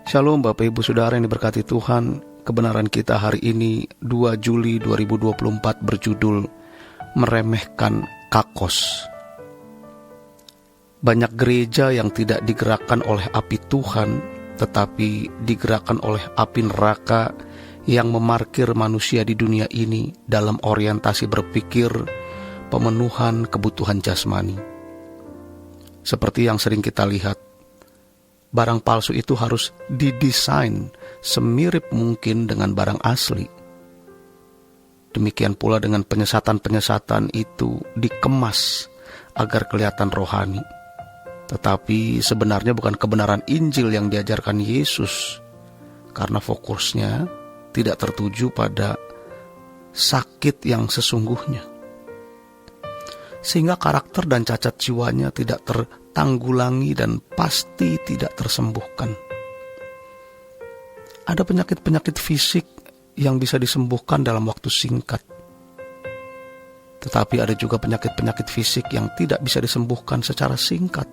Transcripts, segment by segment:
Shalom Bapak Ibu Saudara yang diberkati Tuhan. Kebenaran kita hari ini 2 Juli 2024 berjudul Meremehkan Kakos. Banyak gereja yang tidak digerakkan oleh api Tuhan, tetapi digerakkan oleh api neraka yang memarkir manusia di dunia ini dalam orientasi berpikir pemenuhan kebutuhan jasmani. Seperti yang sering kita lihat, barang palsu itu harus didesain semirip mungkin dengan barang asli. Demikian pula dengan penyesatan-penyesatan itu dikemas agar kelihatan rohani. Tetapi sebenarnya bukan kebenaran Injil yang diajarkan Yesus, karena fokusnya tidak tertuju pada sakit yang sesungguhnya. Sehingga karakter dan cacat jiwanya tidak tertanggulangi dan pasti tidak tersembuhkan. Ada penyakit-penyakit fisik yang bisa disembuhkan dalam waktu singkat. Tetapi ada juga penyakit-penyakit fisik yang tidak bisa disembuhkan secara singkat.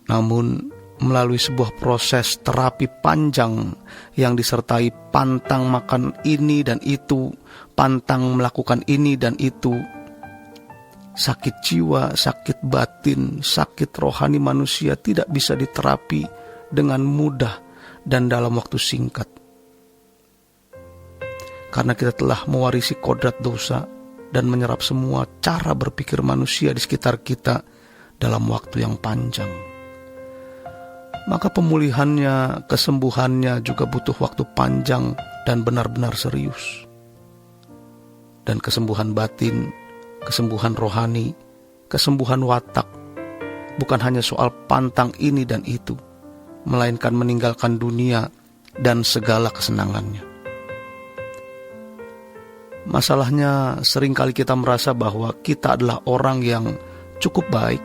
Namun melalui sebuah proses terapi panjang yang disertai pantang makan ini dan itu, pantang melakukan ini dan itu, sakit jiwa, sakit batin, sakit rohani manusia tidak bisa diterapi dengan mudah dan dalam waktu singkat. Karena kita telah mewarisi kodrat dosa dan menyerap semua cara berpikir manusia di sekitar kita dalam waktu yang panjang. Maka pemulihannya, kesembuhannya juga butuh waktu panjang dan benar-benar serius. Dan kesembuhan batin, kesembuhan rohani, kesembuhan watak bukan hanya soal pantang ini dan itu, melainkan meninggalkan dunia dan segala kesenangannya. Masalahnya seringkali kita merasa bahwa kita adalah orang yang cukup baik.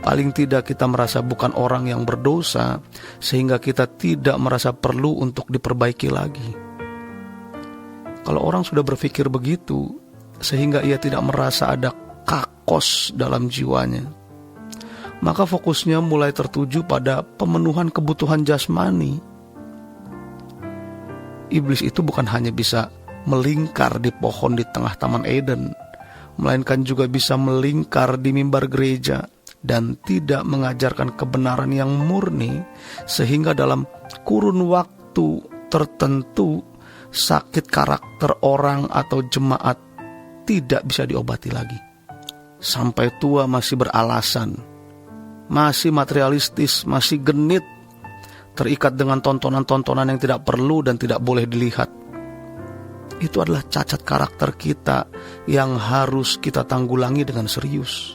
Paling tidak kita merasa bukan orang yang berdosa, sehingga kita tidak merasa perlu untuk diperbaiki lagi. Kalau orang sudah berpikir begitu, sehingga ia tidak merasa ada kakos dalam jiwanya, maka fokusnya mulai tertuju pada pemenuhan kebutuhan jasmani. Iblis itu bukan hanya bisa melingkar di pohon di tengah Taman Eden, melainkan juga bisa melingkar di mimbar gereja dan tidak mengajarkan kebenaran yang murni, sehingga dalam kurun waktu tertentu sakit karakter orang atau jemaat tidak bisa diobati lagi. Sampai tua masih beralasan, masih materialistis, masih genit, terikat dengan tontonan-tontonan yang tidak perlu dan tidak boleh dilihat. Itu adalah cacat karakter kita yang harus kita tanggulangi dengan serius.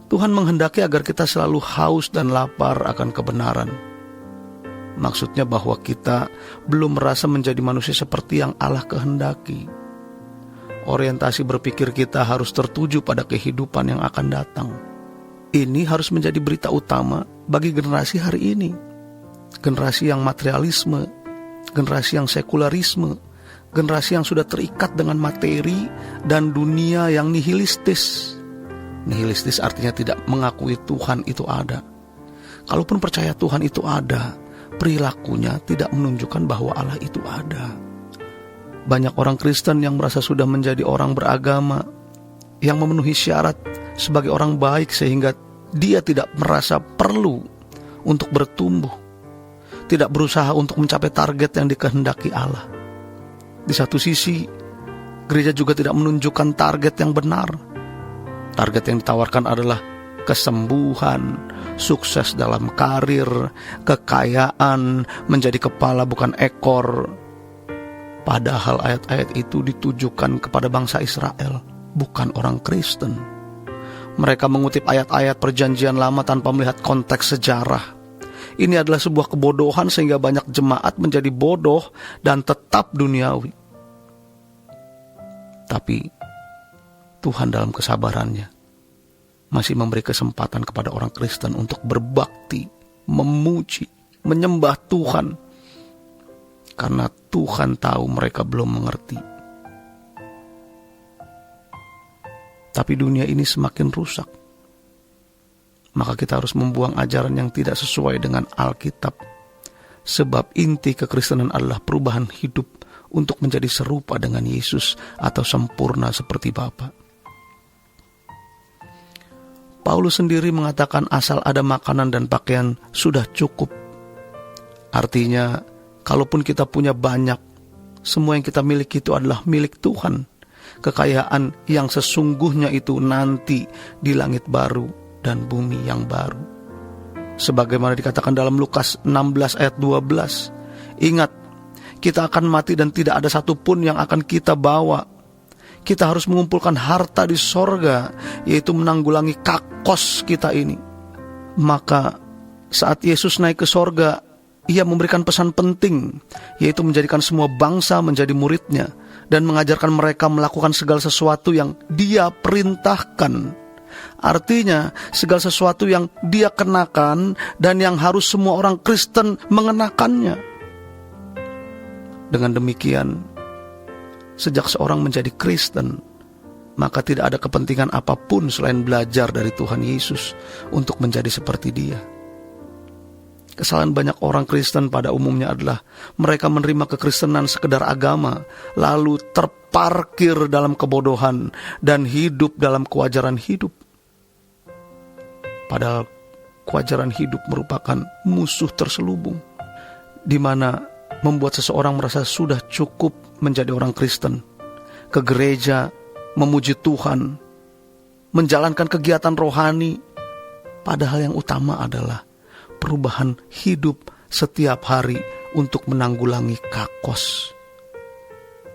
Tuhan menghendaki agar kita selalu haus dan lapar akan kebenaran. Maksudnya bahwa kita belum merasa menjadi manusia seperti yang Allah kehendaki. Orientasi berpikir kita harus tertuju pada kehidupan yang akan datang. Ini harus menjadi berita utama bagi generasi hari ini. Generasi yang materialisme, generasi yang sekularisme, generasi yang sudah terikat dengan materi dan dunia yang nihilistis. Nihilistis artinya tidak mengakui Tuhan itu ada. Kalaupun percaya Tuhan itu ada, perilakunya tidak menunjukkan bahwa Allah itu ada. Banyak orang Kristen yang merasa sudah menjadi orang beragama, yang memenuhi syarat sebagai orang baik sehingga dia tidak merasa perlu untuk bertumbuh, tidak berusaha untuk mencapai target yang dikehendaki Allah. Di satu sisi, gereja juga tidak menunjukkan target yang benar. Target yang ditawarkan adalah kesembuhan, sukses dalam karir, kekayaan, menjadi kepala bukan ekor. Padahal ayat-ayat itu ditujukan kepada bangsa Israel, bukan orang Kristen. Mereka mengutip ayat-ayat perjanjian lama tanpa melihat konteks sejarah. Ini adalah sebuah kebodohan sehingga banyak jemaat menjadi bodoh dan tetap duniawi. Tapi Tuhan dalam kesabarannya masih memberi kesempatan kepada orang Kristen untuk berbakti, memuji, menyembah Tuhan. Karena Tuhan tahu mereka belum mengerti. Tapi dunia ini semakin rusak. Maka kita harus membuang ajaran yang tidak sesuai dengan Alkitab Sebab inti kekristenan adalah perubahan hidup untuk menjadi serupa dengan Yesus atau sempurna seperti Bapa. Paulus sendiri mengatakan asal ada makanan dan pakaian sudah cukup. Artinya, kalaupun kita punya banyak, semua yang kita miliki itu adalah milik Tuhan. Kekayaan yang sesungguhnya itu nanti di langit baru dan bumi yang baru. Sebagaimana dikatakan dalam Lukas 16 ayat 12. Ingat, kita akan mati dan tidak ada satupun yang akan kita bawa. Kita harus mengumpulkan harta di sorga, yaitu menanggulangi kakos kita ini. Maka saat Yesus naik ke sorga, Ia memberikan pesan penting, yaitu menjadikan semua bangsa menjadi muridnya dan mengajarkan mereka melakukan segala sesuatu yang Dia perintahkan. Artinya, segala sesuatu yang Dia kenakan dan yang harus semua orang Kristen mengenakannya. Dengan demikian, sejak seorang menjadi Kristen, maka tidak ada kepentingan apapun selain belajar dari Tuhan Yesus untuk menjadi seperti Dia. Kesalahan banyak orang Kristen pada umumnya adalah mereka menerima kekristenan sekedar agama, lalu terparkir dalam kebodohan dan hidup dalam kewajaran hidup. Padahal kewajaran hidup merupakan musuh terselubung, di mana membuat seseorang merasa sudah cukup menjadi orang Kristen, ke gereja, memuji Tuhan, menjalankan kegiatan rohani. Padahal yang utama adalah perubahan hidup setiap hari untuk menanggulangi kakos.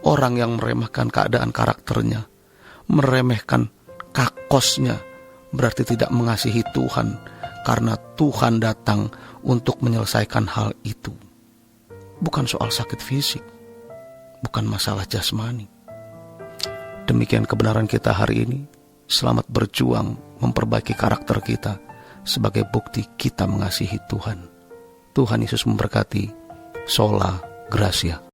Orang yang meremehkan keadaan karakternya, meremehkan kakosnya, berarti tidak mengasihi Tuhan, karena Tuhan datang untuk menyelesaikan hal itu. Bukan soal sakit fisik, bukan masalah jasmani. Demikian kebenaran kita hari ini. Selamat berjuang memperbaiki karakter kita sebagai bukti kita mengasihi Tuhan. Tuhan Yesus memberkati. Sola Gracia.